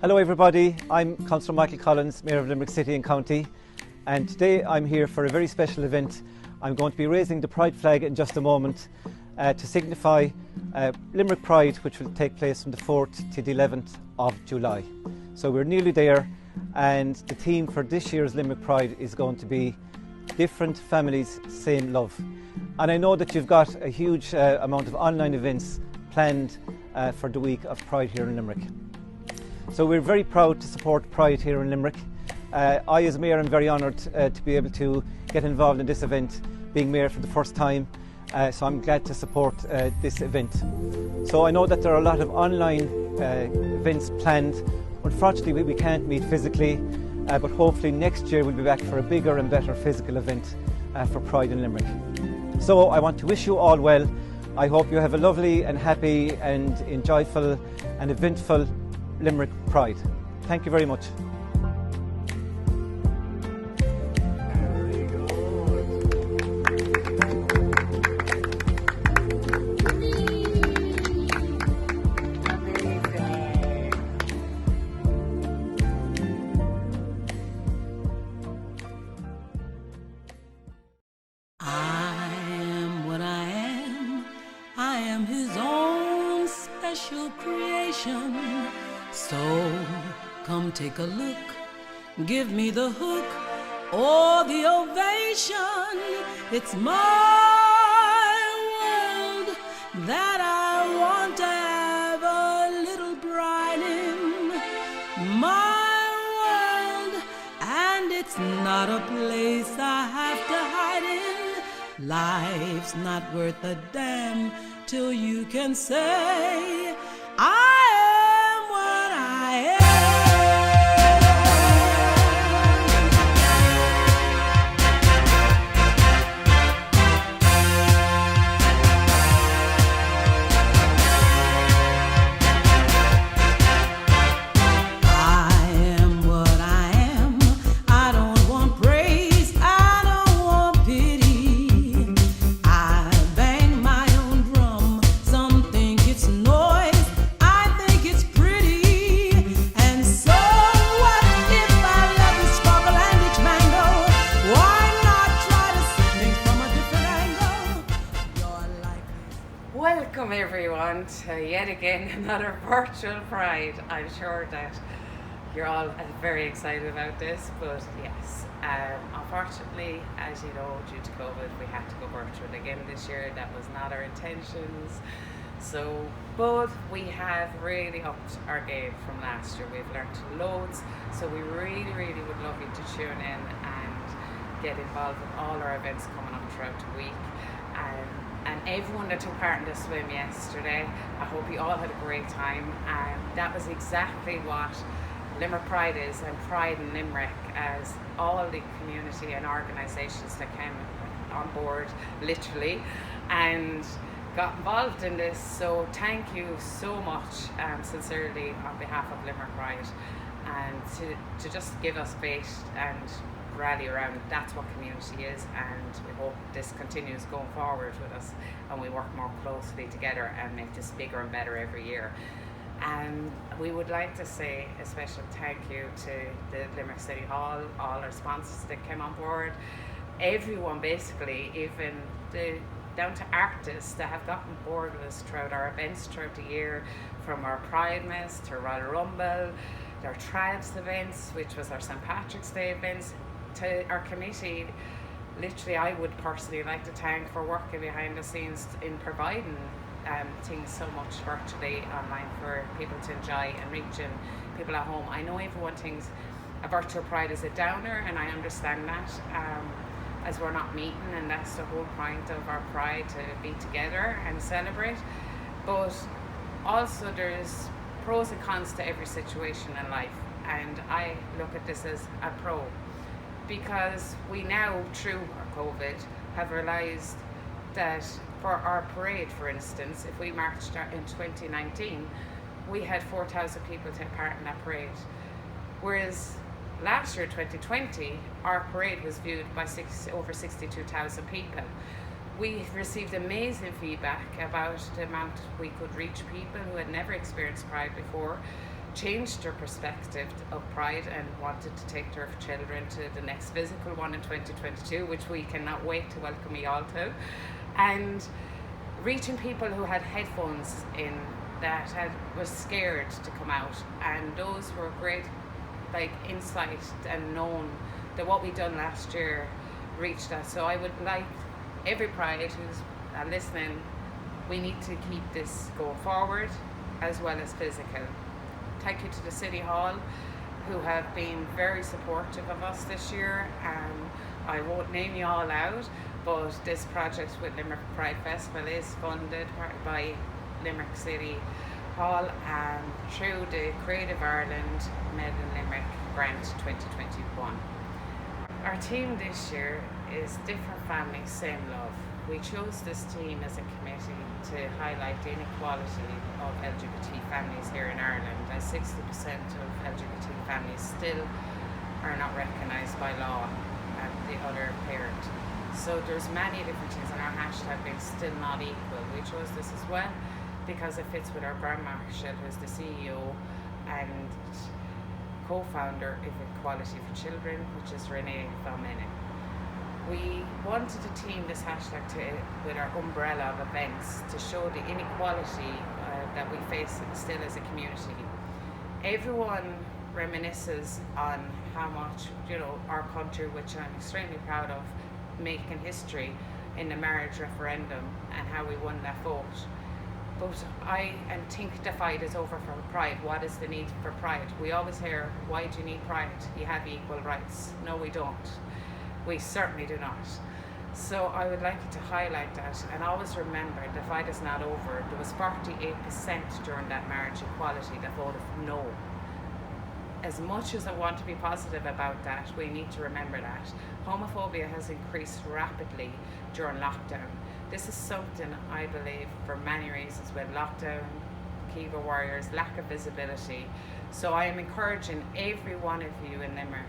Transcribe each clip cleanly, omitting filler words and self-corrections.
Hello everybody, I'm Councillor Michael Collins, Mayor of Limerick City and County, and today I'm here for a very special event. I'm going to be raising the Pride flag in just a moment to signify Limerick Pride, which will take place from the 4th to the 11th of July. So we're nearly there, and the theme for this year's Limerick Pride is going to be Different Families, Same Love. And I know that you've got a huge amount of online events planned for the week of Pride here in Limerick. So we're very proud to support Pride here in Limerick. I as Mayor am very honoured to be able to get involved in this event, being Mayor for the first time, so I'm glad to support this event. So I know that there are a lot of online events planned. Unfortunately we can't meet physically, but hopefully next year we'll be back for a bigger and better physical event for Pride in Limerick. So I want to wish you all well. I hope you have a lovely and happy and enjoyable and eventful Limerick Pride. Thank you very much. I am his own special creation. So come take a look, give me the hook or the ovation. It's my world that I want to have a little bride in. My world, and it's not a place I have to hide in. Life's not worth a damn till you can say I am what I am. I am what I am. I don't want praise, I don't want pity. I bang my own drum. Some think it's noise, I think it's pretty. And so what if I love the sparkle and each mango? Why not try to see things from a different angle? You're like Welcome everyone to yet again another virtual Pride. I'm sure that you're all very excited about this, but yes, unfortunately, as you know, due to COVID, we had to go virtual again this year. That was not our intentions. So, but we have really upped our game from last year. We've learned loads, so we really would love you to tune in and get involved in all our events coming up throughout the week. And everyone that took part in the swim yesterday, I hope you all had a great time. And that was exactly what Limerick Pride is, and Pride in Limerick, as all the community and organisations that came on board literally and got involved in this. So thank you so much, sincerely, on behalf of Limerick Pride, and to just give us faith and rally around. That's what community is, and we hope this continues going forward with us and we work more closely together and make this bigger and better every year. And we would like to say a special thank you to the Limerick City Hall, all our sponsors that came on board, everyone basically, even down to artists that have gotten board with us throughout our events throughout the year, from our Pride Mess to Royal Rumble, our Tribes events, which was our St. Patrick's Day events, to our committee. Literally, I would personally like to thank for working behind the scenes in providing things so much virtually online for people to enjoy and reaching people at home. I know everyone thinks a virtual Pride is a downer, and I understand that, as we're not meeting, and that's the whole point of our Pride, to be together and celebrate. But also there's pros and cons to every situation in life, and I look at this as a pro, because we now, through our COVID, have realised that for our parade, for instance, if we marched in 2019, we had 4,000 people take part in that parade. Whereas last year, 2020, our parade was viewed by over 62,000 people. We received amazing feedback about the amount we could reach people who had never experienced Pride before, changed their perspective of Pride and wanted to take their children to the next physical one in 2022, which we cannot wait to welcome you all to. And reaching people who had headphones in that was scared to come out, and those were great insight and known that what we done last year reached us. So I would like every Pride who's listening, we need to keep this going forward as well as physical. Thank you to the City Hall who have been very supportive of us this year. I won't name you all out, but this project with Limerick Pride Festival is funded by Limerick City Hall and through the Creative Ireland Made in Limerick Grant 2021. Our theme this year is Different Families, Same Love. We chose this theme as a committee to highlight the inequality of LGBT families here in Ireland, as 60% of LGBT families still are not recognised by law as the other parent. So there's many different things, and our hashtag being still not equal. We chose this as well because it fits with our brand Marshall, who's the CEO and co-founder of Equality for Children, which is Renee Valmenen. We wanted to team this hashtag with our umbrella of events to show the inequality that we face still as a community. Everyone reminisces on how much, our country, which I'm extremely proud of, making history in the marriage referendum and how we won that vote. But I think the fight is over for Pride. What is the need for Pride? We always hear, why do you need Pride? You have equal rights. No, we don't. We certainly do not. So I would like you to highlight that and always remember the fight is not over. There was 48% during that marriage equality that voted no. As much as I want to be positive about that, we need to remember that. Homophobia has increased rapidly during lockdown. This is something I believe for many reasons with lockdown, keyboard warriors, lack of visibility. So I am encouraging every one of you in Limerick,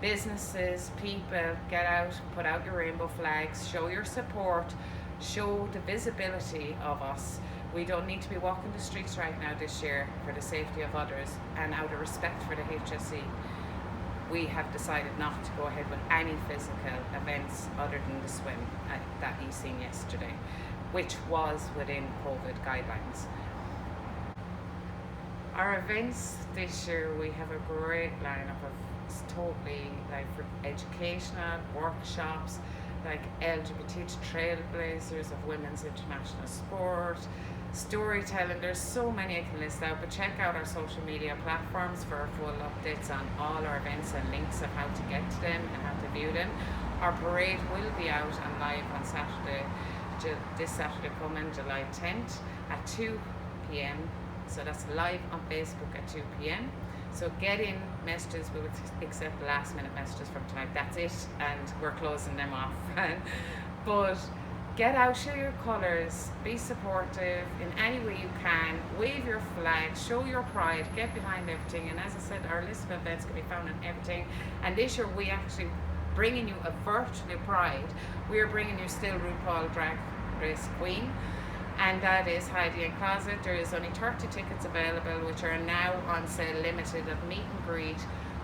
businesses, people, get out, put out your rainbow flags, show your support, show the visibility of us. We don't need to be walking the streets right now this year for the safety of others, and out of respect for the HSE, we have decided not to go ahead with any physical events other than the swim that you seen yesterday, which was within COVID guidelines. Our events this year, we have a great lineup of totally for educational workshops, LGBT trailblazers of women's international sport, storytelling. There's so many I can list out, but check out our social media platforms for full updates on all our events and links of how to get to them and how to view them. Our parade will be out and live on Saturday, this Saturday coming, July 10th at 2 p.m. So that's live on Facebook at 2 p.m. So get in messages, we'll accept last minute messages from tonight, that's it, and we're closing them off. But get out, show your colours, be supportive in any way you can, wave your flag, show your pride, get behind everything. And as I said, our list of events can be found on everything. And this year we actually bringing you a virtual Pride. We are bringing you still RuPaul Drag Race Queen, and that is Heidi in Closet. There is only 30 tickets available, which are now on sale, limited, of meet and greet,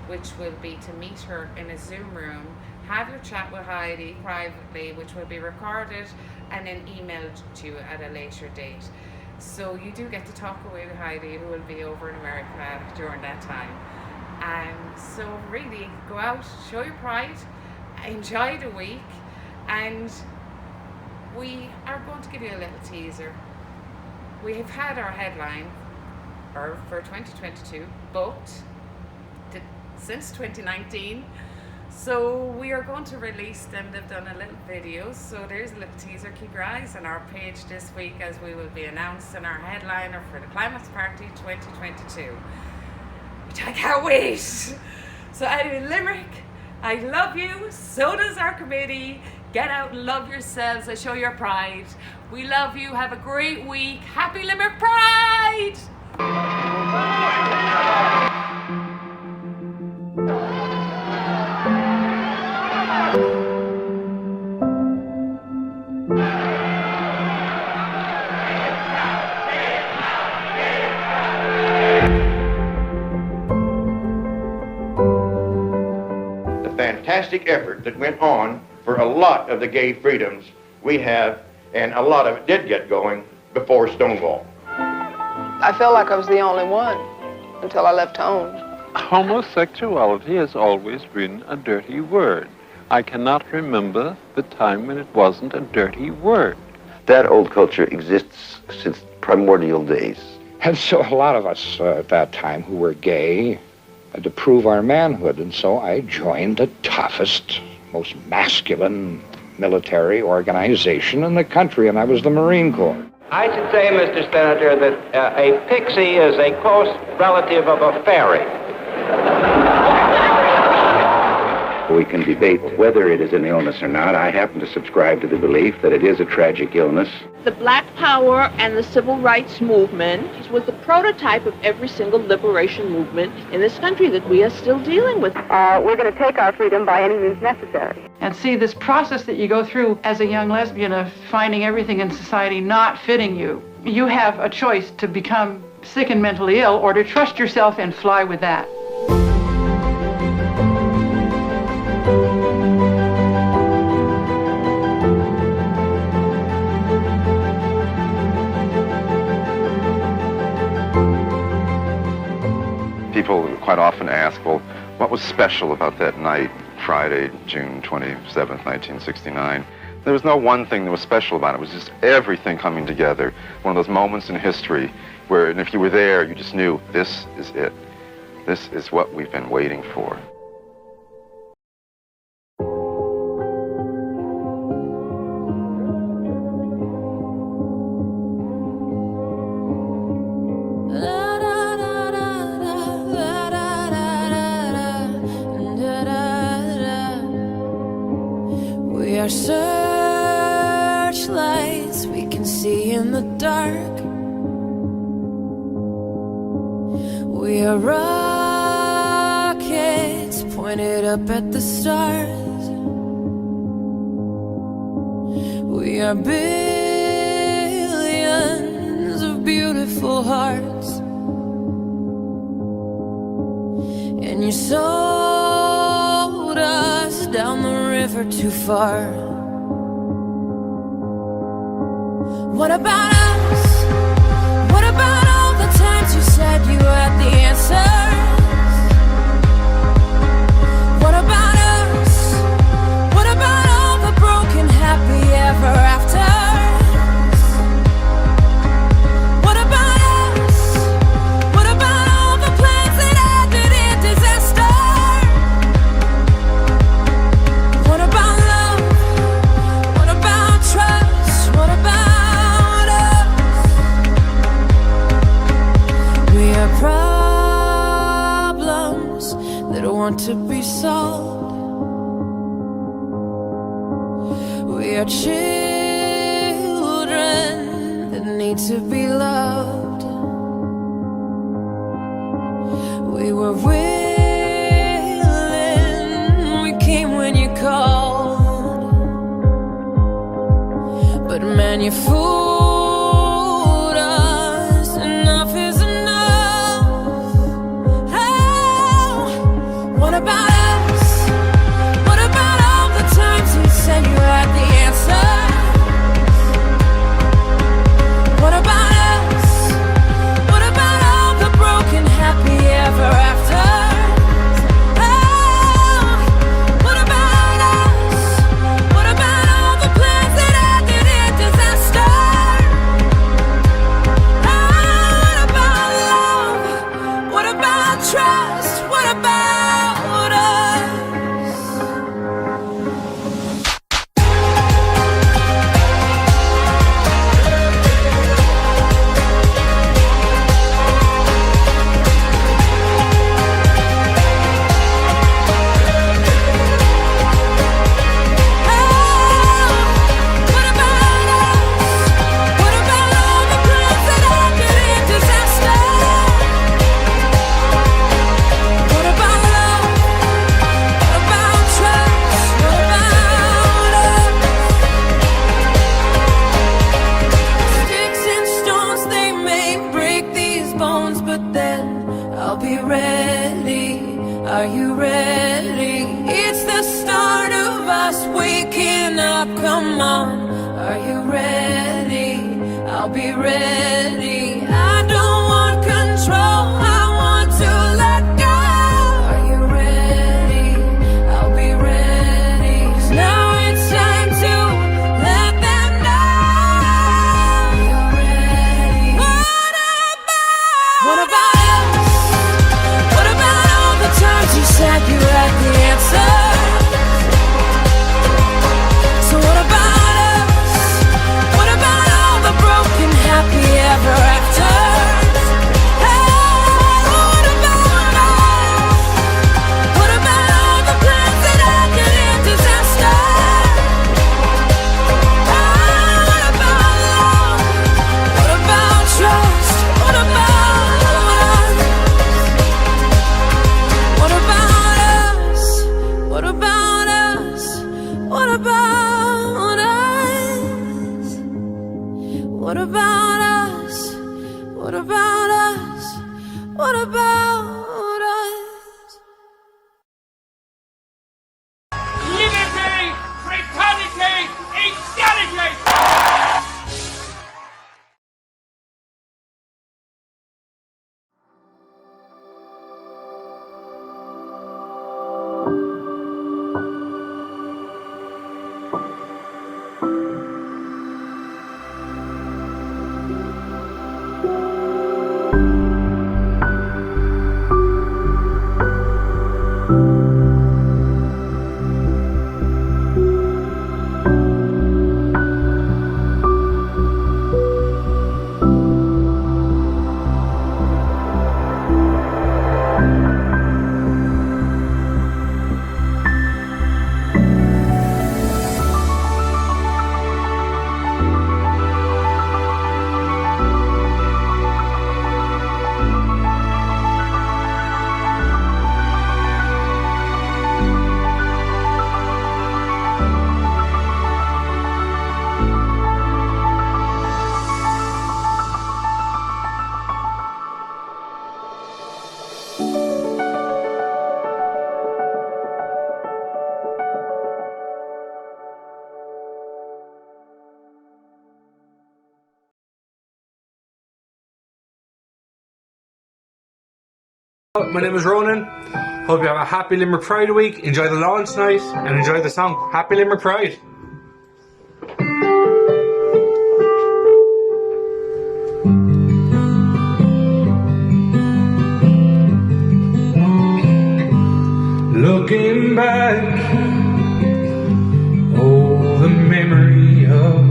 which will be to meet her in a Zoom room, have your chat with Heidi privately, which will be recorded and then emailed to you at a later date. So you do get to talk away with Heidi, who will be over in America during that time. And so really, go out, show your pride, enjoy the week, and we are going to give you a little teaser. We have had our headline for 2022 booked since 2019. So we are going to release them. They've done a little video. So there's a little teaser. Keep your eyes on our page this week as we will be announcing our headliner for the Climax Party 2022. Which I can't wait. So anyway, Limerick, I love you. So does our committee. Get out and love yourselves and show your pride. We love you. Have a great week. Happy Limerick Pride! fantastic effort that went on for a lot of the gay freedoms we have, and a lot of it did get going before Stonewall. I felt like I was the only one until I left home. Homosexuality has always been a dirty word. I cannot remember the time when it wasn't a dirty word. That old culture exists since primordial days. And so a lot of us at that time who were gay had to prove our manhood, and so I joined the toughest, most masculine military organization in the country, and I was the Marine Corps. I should say, Mr. Senator, that a pixie is a close relative of a fairy. We can debate whether it is an illness or not. I happen to subscribe to the belief that it is a tragic illness. The Black Power and the Civil Rights Movement was the prototype of every single liberation movement in this country that we are still dealing with. We're going to take our freedom by any means necessary. And see, this process that you go through as a young lesbian of finding everything in society not fitting you, you have a choice to become sick and mentally ill or to trust yourself and fly with that. People quite often ask, well, what was special about that night, Friday, June 27th, 1969? There was no one thing that was special about it. It was just everything coming together. One of those moments in history where, and if you were there, you just knew this is it. This is what we've been waiting for. We are searchlights we can see in the dark. We are rockets pointed up at the stars. We are billions of beautiful hearts. And you sold us down the river too far. What about us? What about all the times you said you had the answers? What about us? What about all the broken happy ever afters? What about us? What about all the plans that ended in disaster? What about love? What about trust? What about us? We are problems that want to be solved. We are children that need to be loved. We were willing, we came when you called. But man, you fooled us. Enough is enough. Oh, what about us? What about all the times you said you had the answers? What about us? What about all the broken happy ever afters? Oh, what about us? What about all the plans that ended in disaster? up, come on. Are you ready? I'll be ready. I don't want control, I want to let go. Are you ready? I'll be ready. 'Cause now it's time to let them know you're ready. What about us? What about all the times you said you had the answer? So what about us? What about all the broken happy ever after? What about us? What about all the plans that ended in disaster? What about love? What about trust? What about us? What about us? What about us? What about us? What about us? What about us? What about us? Liberty, fraternity, equality! My name is Ronan. Hope you have a happy Limerick Pride week. Enjoy the launch tonight and enjoy the song. Happy Limerick Pride. Looking back, oh, the memory of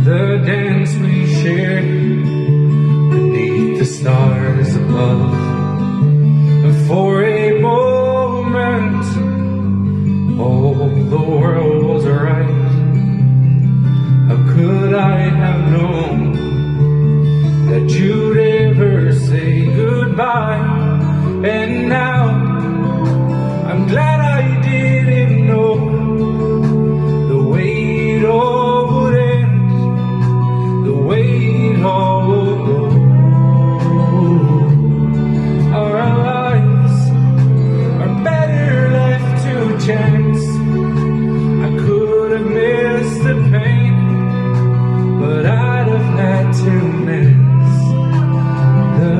the dance we shared beneath the stars above. And for a moment, oh, the world was right. How could I have known that you'd ever say goodbye? And now I'm glad I didn't know the way it all would end, the way it all would go. Our lives are better left to chance. I could have missed the pain, but I'd have had to miss the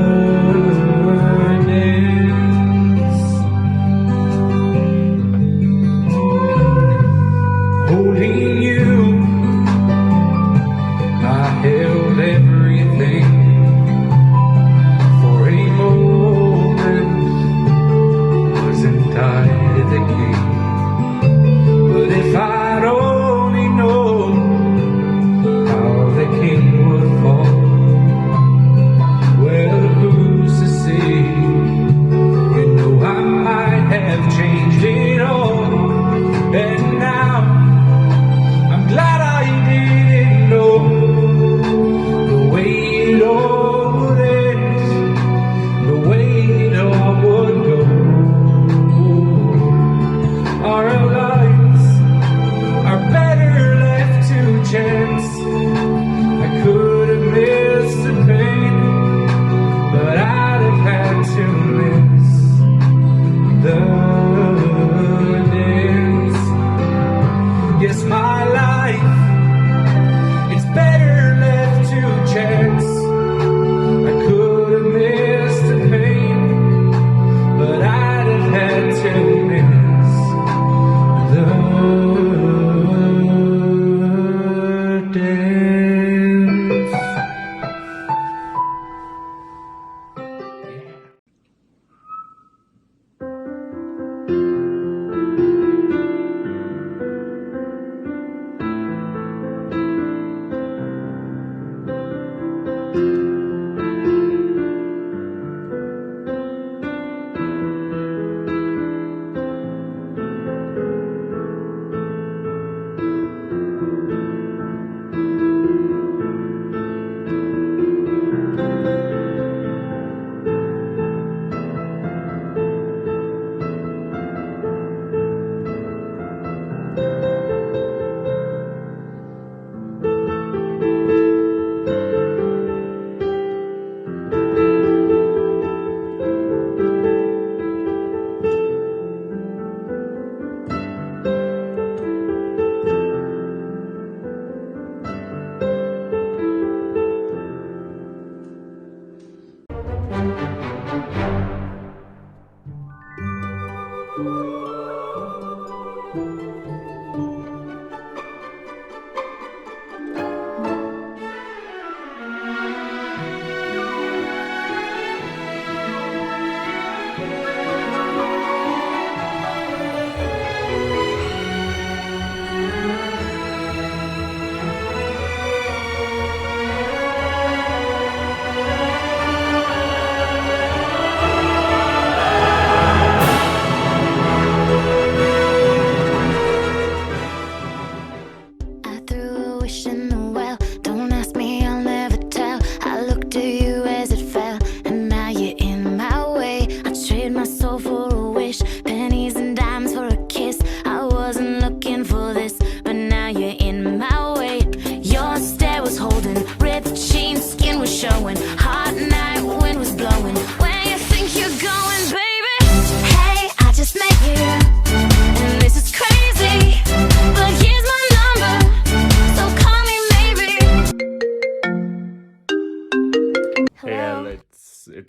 holding you, I held everything for a moment. Wasn't I the king? But if I'd only known how the king would fall, well, who's to say? You know I might have changed it all, and now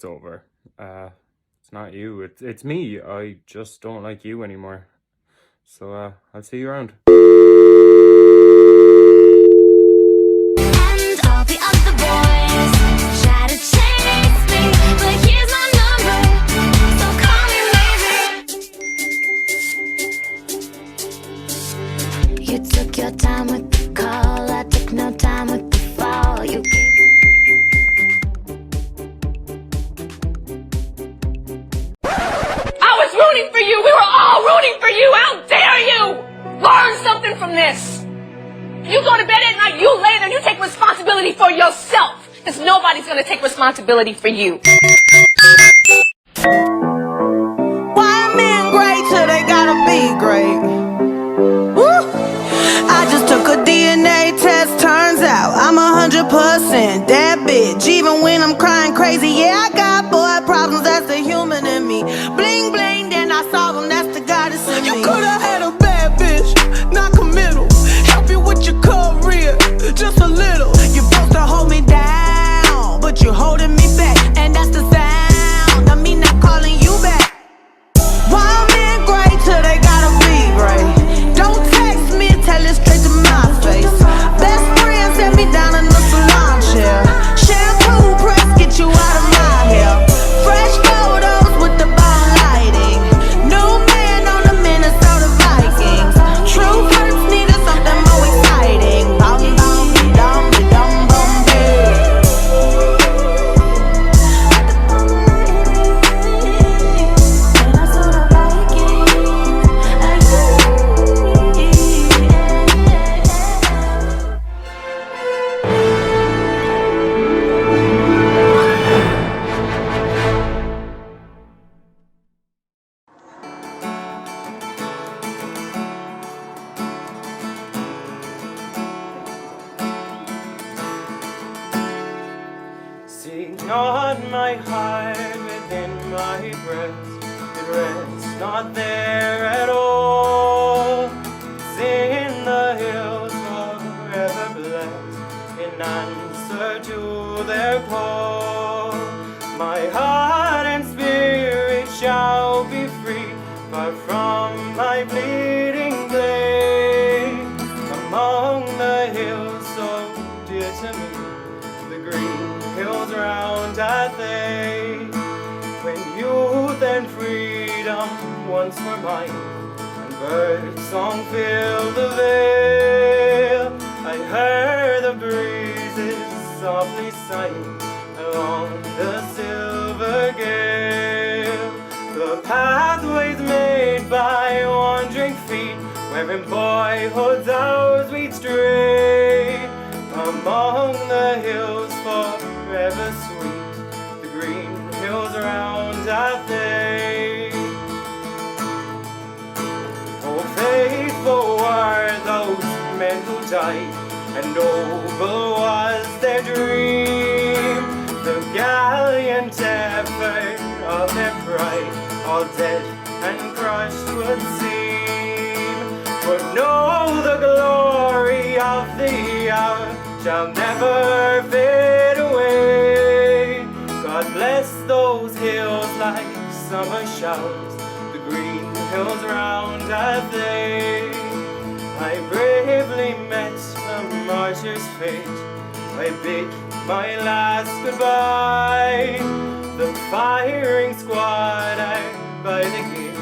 over. It's not you, it's me. I just don't like you anymore. So I'll see you around. And all the other boys try to chase me, but here's my number, so call me maybe. You took your time with the call, I took no time with the fall. You gave I was rooting for you. We were all rooting for you. How dare you? Learn something from this. You go to bed at night, you lay there, and you take responsibility for yourself. Because nobody's going to take responsibility for you. Why men great till they gotta be great? Woo! I just took a DNA test, turns out I'm 100% that bitch. Even when I'm crying crazy, yeah, I got boy problems, that's the human in me. Bling bling, then I solve them, that's the goddess in me. You could've had a bad bitch, not committal. Help you with your career, just a little. You're supposed to hold me down, but you're holding me back. And that's the sound of me not calling you back. Why men great till they gotta be great? Don't text me, tell it straight to my face. Best friend set me down in the salon chair. Shampoo press, get you out of my hair. Fresh photos with the bomb lighting. New man on the Minnesota Vikings. True hurts needed something more exciting. Bum bum dum dum bum See not my heart within my breast, it rests not there at all. It's in the hills forever blessed, in answer to their call. My heart and spirit shall be free, far from my bleeding clay. Among the hills so dear to me, the green hills round are they. When youth and freedom once were mine, and bird song filled the vale, I heard the breezes softly sighing along the silver gale. The pathways made by wandering feet, where in boyhood's hours we'd stray. Among the hills forever sweet, the green hills round are they. Oh, faithful were those men who died, and noble was their dream. The gallant effort of their pride, all dead and crushed would seem. But know the glory of the hour shall never fade away. God bless those hills like summer showers, the green hills round are they. I bravely met a martyr's fate, I bid my last goodbye. The firing squad are by the gate,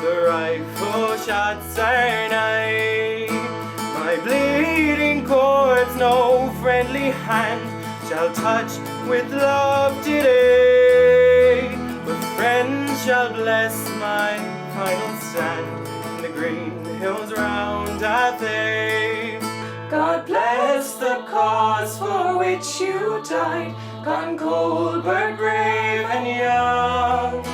the rifle shots are nigh. My bleeding corpse no friendly hand shall touch with love today, but friends shall bless my final stand, in the green hills round are they. God bless the cause for which you died, gone cold but brave and young.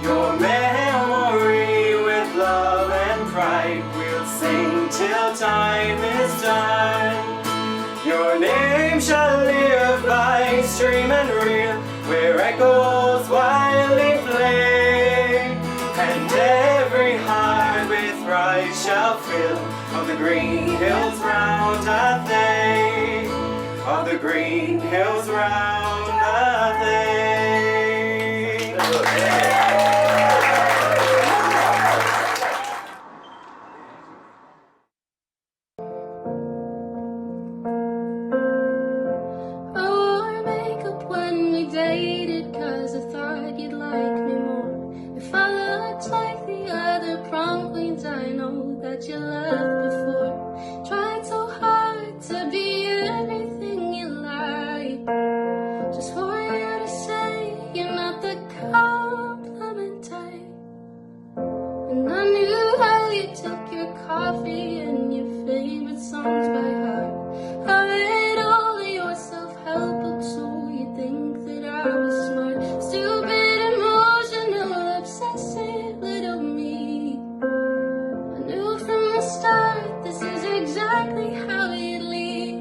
Your memory with love and pride we'll sing till time is done. Your name shall live by stream and reel, where echoes wildly play, and every heart with pride shall fill of the green hills round are they, of the green hills round are they. you loved before. Tried so hard to be everything you like, just for you to say you're not the compliment type. And I knew how you took your coffee and your favorite songs by heart. I read all of your self-help books so you think that I was smart. Stupid, emotional, obsessive little me. I knew from the start this is exactly how you'd lead.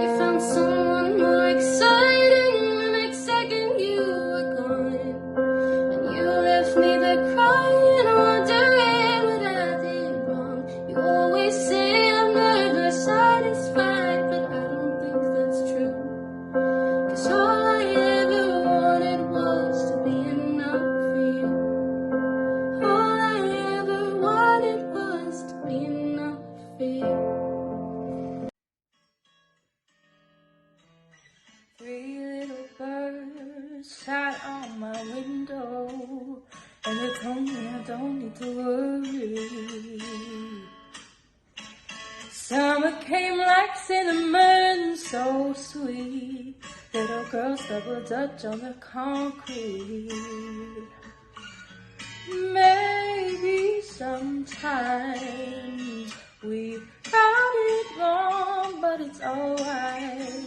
You found someone more exciting the next second you were gone. And you left me there crying, wondering what I did wrong. You always say I'm never satisfied, but I don't think that's true. 'Cause all I ever wanted was to be enough for you. All I ever wanted was to be enough for you. 3 little birds sat on my window, and they told me I don't need to worry. Summer came like cinnamon, so sweet. Little girls double dutch on the concrete. Maybe sometimes we got it wrong, but it's alright.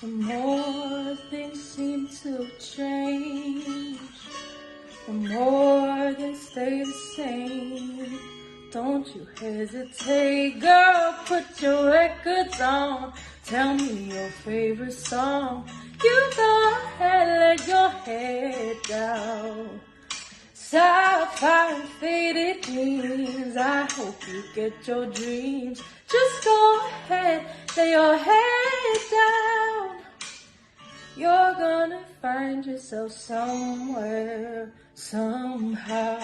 The more things seem to change, the more they stay the same. Don't you hesitate, girl, put your records on. Tell me your favorite song. You go ahead, let your head down. Sapphire and faded jeans, I hope you get your dreams. Just go ahead, lay your head down. You're gonna find yourself somewhere, somehow.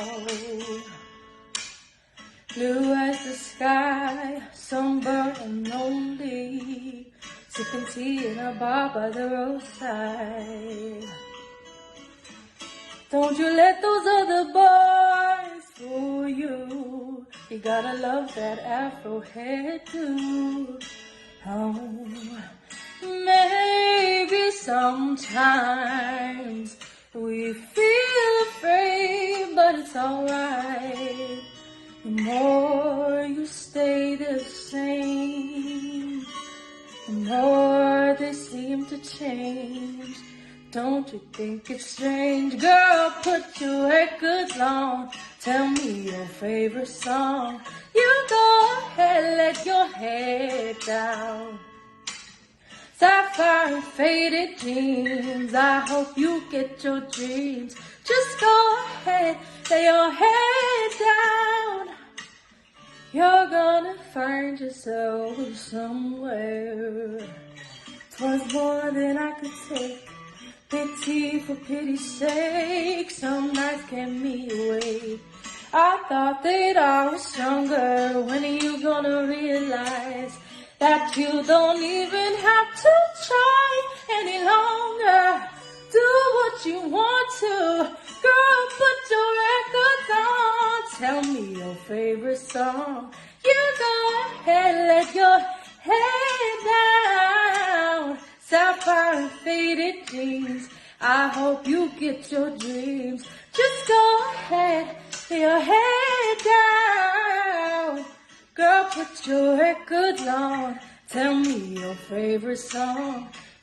Blue as the sky, sunburned and lonely, sipping tea in a bar by the roadside. Don't you let those other boys fool you. You gotta love that Afro hairdo. Oh, maybe sometimes we feel afraid, but it's alright. The more you stay the same, the more they seem to change. Don't you think it's strange? Girl, put your records on. Tell me your favorite song. You go ahead, let your head down. Sapphire and faded jeans, I hope you get your dreams. Just go ahead, lay your head down. You're gonna find yourself somewhere. 'Twas more than I could take. Pity for pity's sake, some nights kept me awake. I thought that I was stronger. When are you gonna realize that you don't even have to try any longer? Do what you want to. Girl, put your records on. Tell me your favorite song. You go ahead, let your head down. Sapphire and faded jeans, I hope you get your dreams. Just go ahead, lay your head down. Girl, put your records on. Tell me your favorite song.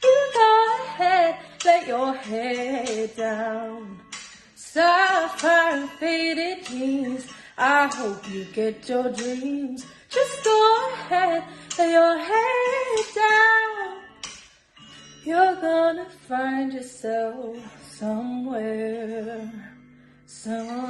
You go ahead, let your head down. Sapphire and faded jeans, I hope you get your dreams. Just go ahead, lay your head down. You're gonna find yourself somewhere, somehow.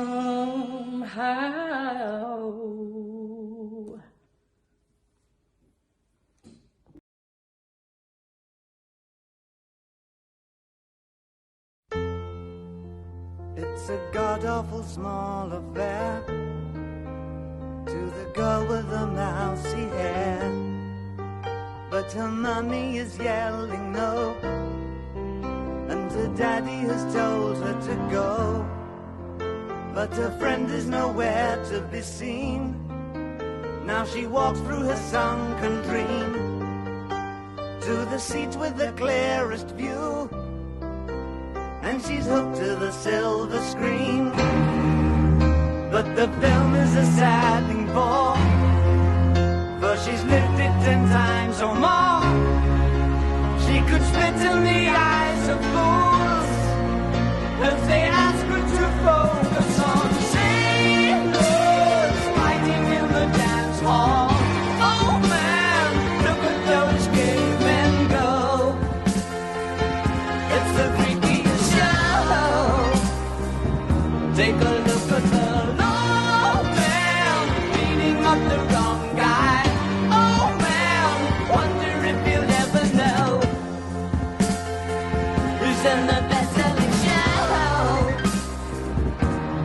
It's a god-awful small affair to the girl with the mousy hair, but her mommy is yelling no, and her daddy has told her to go, but her friend is nowhere to be seen. Now she walks through her sunken dream to the seats with the clearest view, and she's hooked to the silver screen. But the film is a sad thing for she's lived it 10 times or more. She could spit in the eyes of fools if they ask her to focus on sailors fighting in the dance hall. Oh man, look at those gay men go. It's the freakiest show. Take a look at the low man beating up the wrong guy. Oh man, wonder if you'll ever know who's in the best-selling show.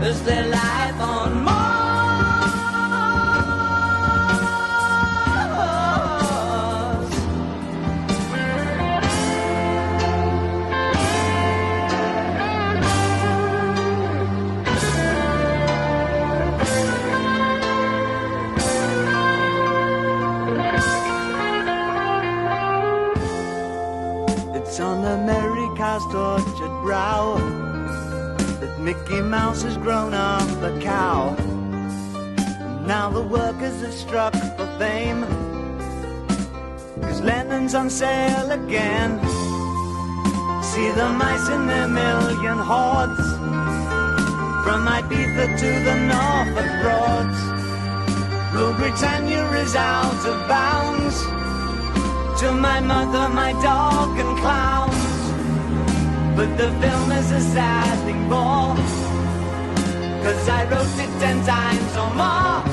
Is their life on Mars? It's on America's tortured brow that Mickey Mouse has grown up a cow. And now the workers have struck for fame, 'cause Lennon's on sale again. See the mice in their million hordes, from Ibiza to the Norfolk Broads. Rule Britannia is out of bounds, to my mother, my dog and clowns. But the film is a sad thing more, 'cause I wrote it 10 times or more.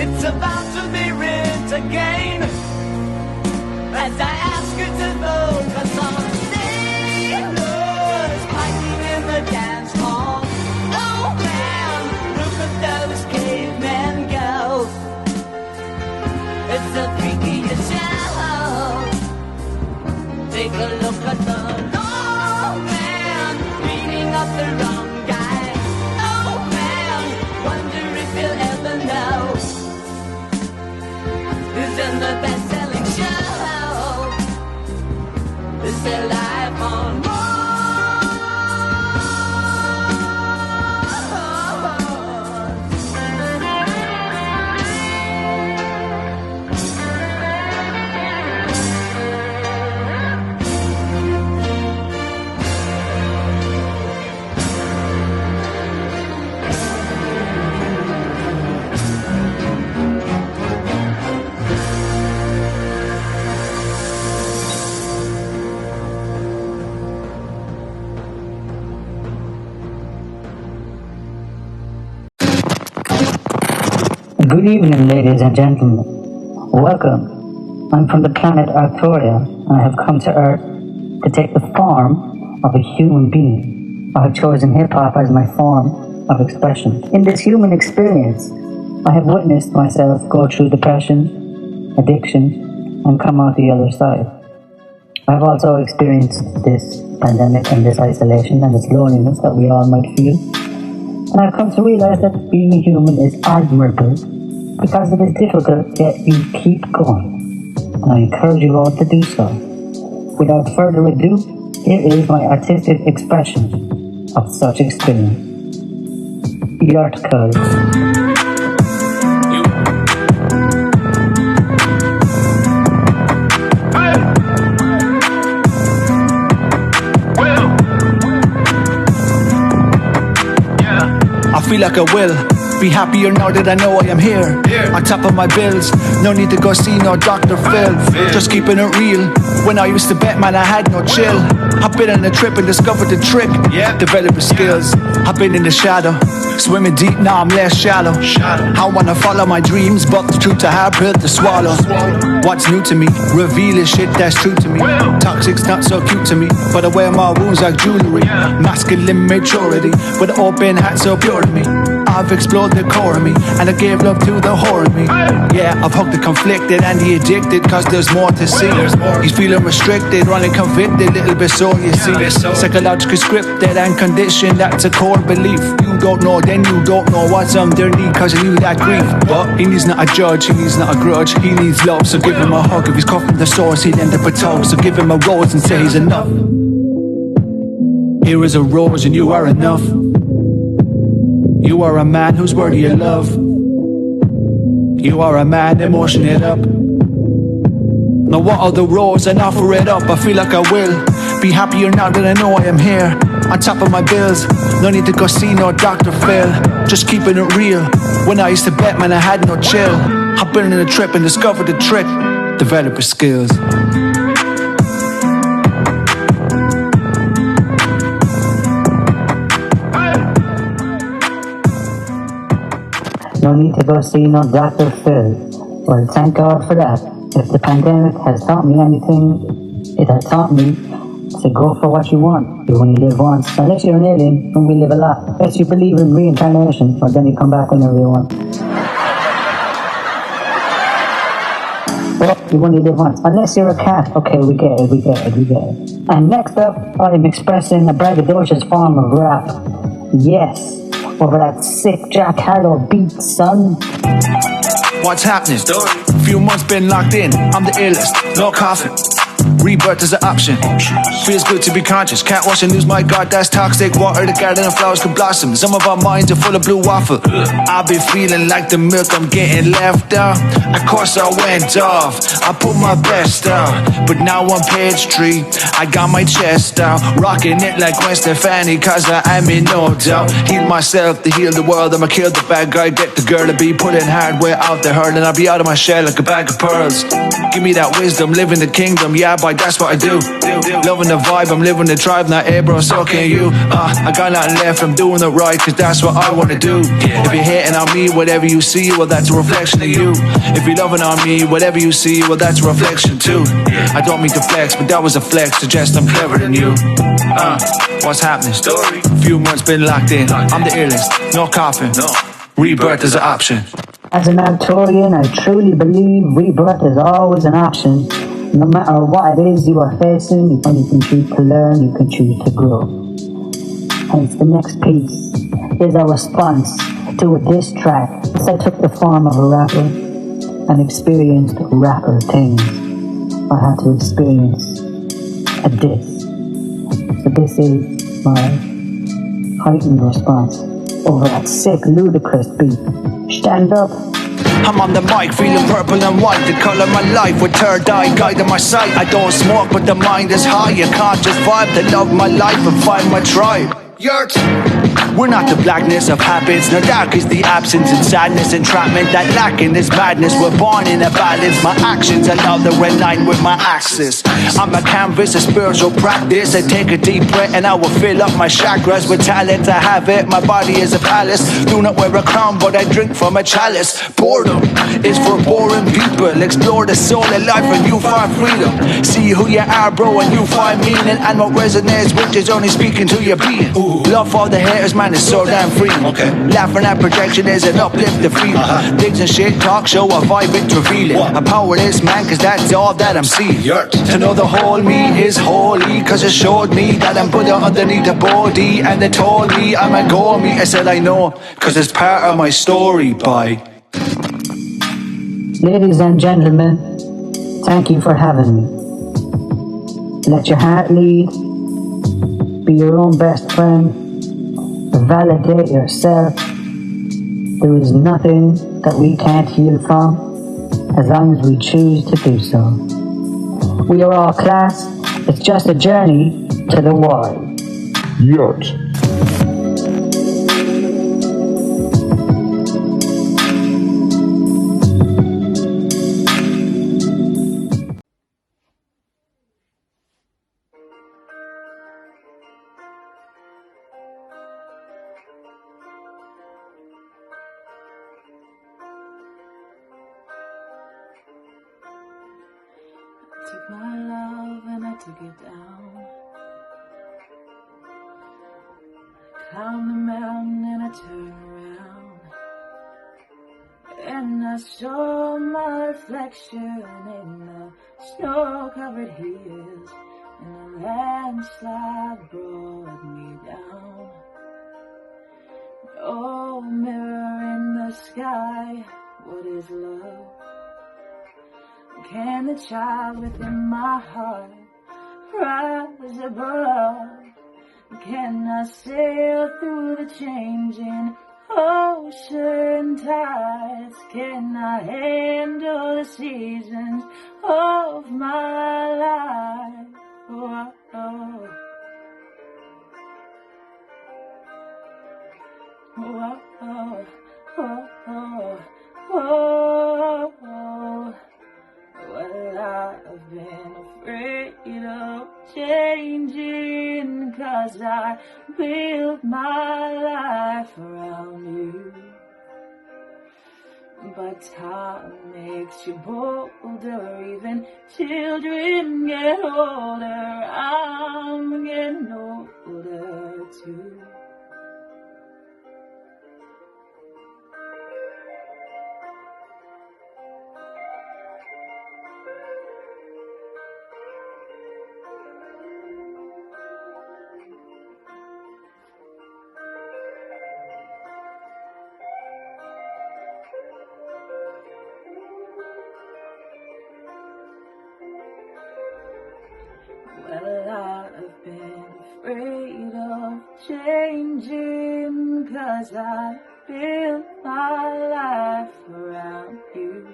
It's about to be writ again, as I ask you to focus on sailors fighting in the dance hall. Oh man, look at those cavemen go. It's the freakiest show. Take a look at the low man beating up the wrong guy. Oh man, wonder if you'll ever know who's in the best-selling show. Is their life on Mars? Good evening, ladies and gentlemen. Welcome. I'm from the planet Arcturia, and I have come to Earth to take the form of a human being. I have chosen hip-hop as my form of expression. In this human experience, I have witnessed myself go through depression, addiction, and come out the other side. I have also experienced this pandemic and this isolation and this loneliness that we all might feel. And I've come to realize that being human is admirable, because it is difficult, yet you keep going. And I encourage you all to do so. Without further ado, here is my artistic expression of such experience. The article. I feel like I will be happier now that I know I am here. On top of my bills, no need to go see no Dr. Phil. Just keeping it real. When I used to bet, man, I had no chill. I've been on a trip and discovered the trick. Developing skills. I've been in the shadow, swimming deep, now I'm less shallow. I wanna follow my dreams, but the truth I have built to swallow. What's new to me? Revealing shit that's true to me. Toxic's not so cute to me, but I wear my wounds like jewelry. Masculine maturity, with an open heart so pure to me. I've explored the core of me, and I gave love to the whore in me. Yeah, I've hugged the conflicted and the addicted, cause there's more to see. He's feeling restricted, running convicted, little bit so you see. Psychologically scripted and conditioned, that's a core belief. You don't know, then you don't know what's underneath, cause you knew that grief. But he needs not a judge, he needs not a grudge, he needs love, so give him a hug. If he's coughing the sores, he'll end up a toe, so give him a rose and say he's enough. Here is a rose and you are enough. You are a man who's worthy of love. You are a man, emotion it up. Now what are the roads and offer it up? I feel like I will be happier now that I know I am here, on top of my bills. No need to go see no Dr. Phil, just keeping it real. When I used to bet, man, I had no chill. I've been on a trip and discovered the trick, develop your skills. No need to go see no Dr. Phil. Well, thank God for that. If the pandemic has taught me anything, it has taught me to go for what you want. You only live once. Unless you're an alien, and we live a lot. Unless you believe in reincarnation, or then you come back whenever you want. Well, you only live once. Unless you're a cat. Okay, we get it. And next up, I am expressing a braggadocious form of rap. Yes, over that sick Jack Harlow beat, son. What's happening? Few months been locked in, I'm the illest, no coffin. Rebirth is an option. Feels good to be conscious. Can't wash and lose, my God, that's toxic. Water the garden and flowers could blossom. Some of our minds are full of blue waffle. I've been feeling like the milk I'm getting left out. Of course I went off, I put my best out. But now on page 3, I got my chest out. Rocking it like Gwen Stefani, cause I am in no doubt. Heal myself to heal the world. I'ma kill the bad guy, get the girl to be putting hard way out the hurl. And I'll be out of my shell like a bag of pearls. Give me that wisdom, live in the kingdom, yeah boy, that's what I do. Loving the vibe, I'm living the tribe, now hey bro, so can you. I got nothing left, I'm doing it right, cause that's what I wanna do. If you're hating on me, whatever you see, well that's a reflection of you. If you're loving on me, whatever you see, well that's a reflection too. I don't mean to flex, but that was a flex, suggest I'm clever than you. What's happening? Few months been locked in, I'm the illest, no coffin. Rebirth is an option. As an Arcturian, I truly believe rebirth is always an option. No matter what it is you are facing, you can choose to learn, you can choose to grow. Hence, the next piece is a response to a diss track. I took the form of a rapper and experienced rapper things. I had to experience a diss. So this is my heightened response over that sick, ludicrous beat. Stand up. I'm on the mic, feeling purple and white, the colour of my life with third eye guiding my sight. I don't smoke, but the mind is high. I can't just vibe to love my life and find my tribe. We're not the blackness of habits, no dark is the absence and sadness, entrapment that lacking is madness. We're born in a balance, my actions allow the red line with my axis. I'm a canvas, a spiritual practice. I take a deep breath and I will fill up my chakras with talent. I have it, my body is a palace. Do not wear a crown, but I drink from a chalice. Boredom is for boring people. Explore the soul of life and you find freedom. See who you are, bro, and you find meaning. And what resonates, which is only speaking to your being. Love for the haters, man, is so damn free. Laughing at projection is an uplift to feel. Digs and shit, talk show, a vibe it revealing. A powerless man, cause that's all that I'm seeing. To know the whole me is holy, cause it showed me that I'm Buddha underneath the body. And they told me I'm a go me. I said I know, cause it's part of my story, boy. Ladies and gentlemen, thank you for having me. Let your heart lead. Be your own best friend. Validate yourself. There is nothing that we can't heal from as long as we choose to do so. We are all class. It's just a journey to the world. Yurt. Took my love and I took it down. Climbed the mountain and I turned around. I saw my reflection in the snow-covered hills, and a landslide brought me down. Oh, mirror in the sky, what is love? Can the child within my heart rise above? Can I sail through the changing ocean tides? Can I handle the seasons of my life? Oh, oh. Oh, oh, oh, oh, oh, oh. Well, I've been afraid of changing, 'cause I built my life around you. But time makes you bolder, even children get older. I'm getting older too. Well, I've been afraid of changing, 'cause I built my life around you.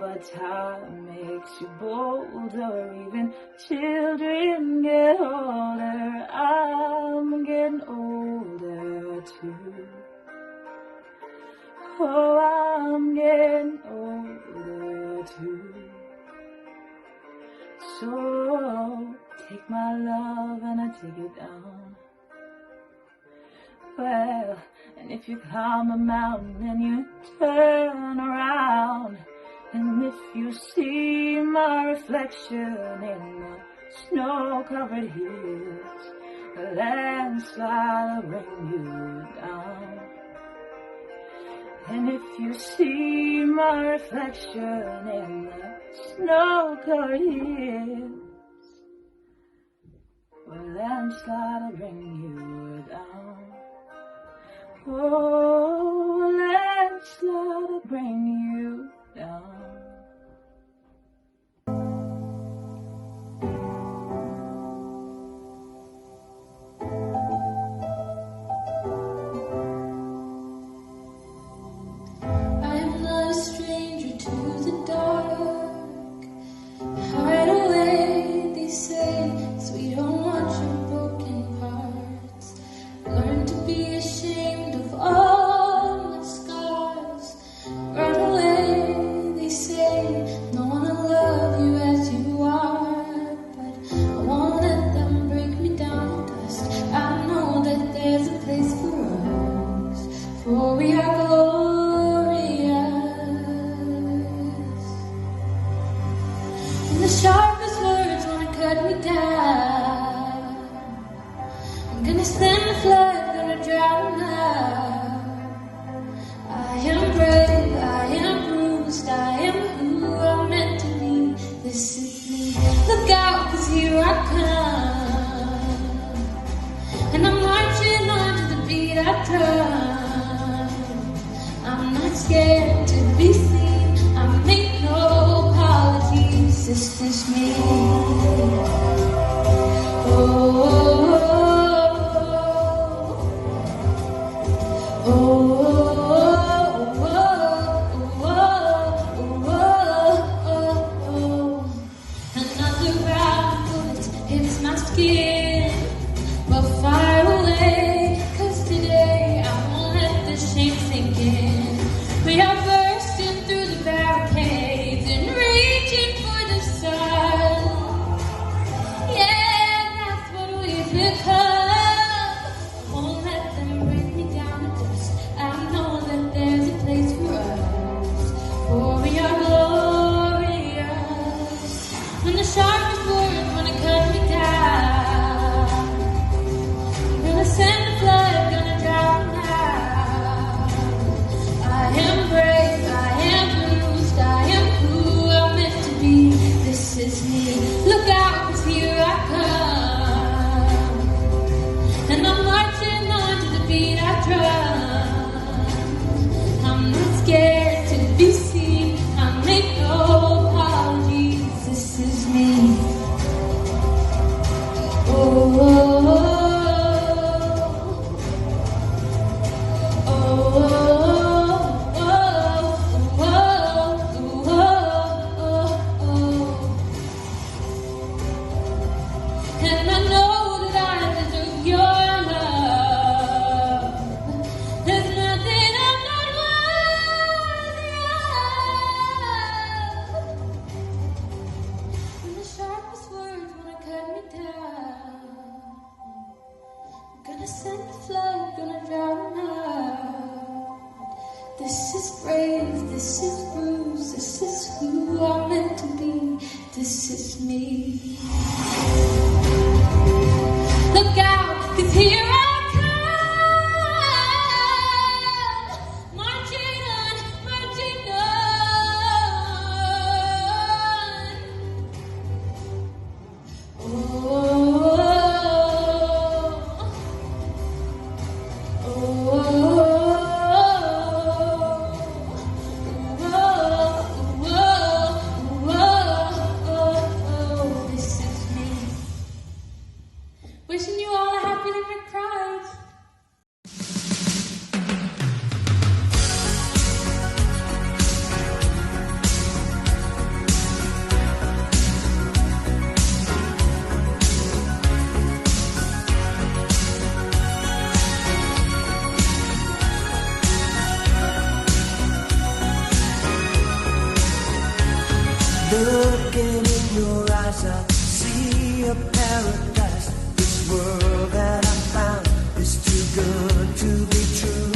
But time makes you bolder, even children get older. I'm getting older too. Oh, I'm getting older too. So take my love and I take it down. Well, and if you climb a mountain and you turn around, and if you see my reflection in the snow-covered hills, a landslide will bring you down. And if you see my reflection in the snow-covered hills, well, landslide will bring you down. Oh, landslide will bring you down. Yeah, that's what we feel. brave, this is Bruce, this is who I'm meant to be, this is me. Look out, 'cause here I come, marching on, marching on. Oh, this is me. Wishing you all a happy Limerick Pride. Looking in your eyes, I see a paradise. This world that I found is too good to be true.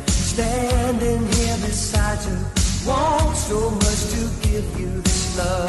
Standing here beside you, want so much to give you this love.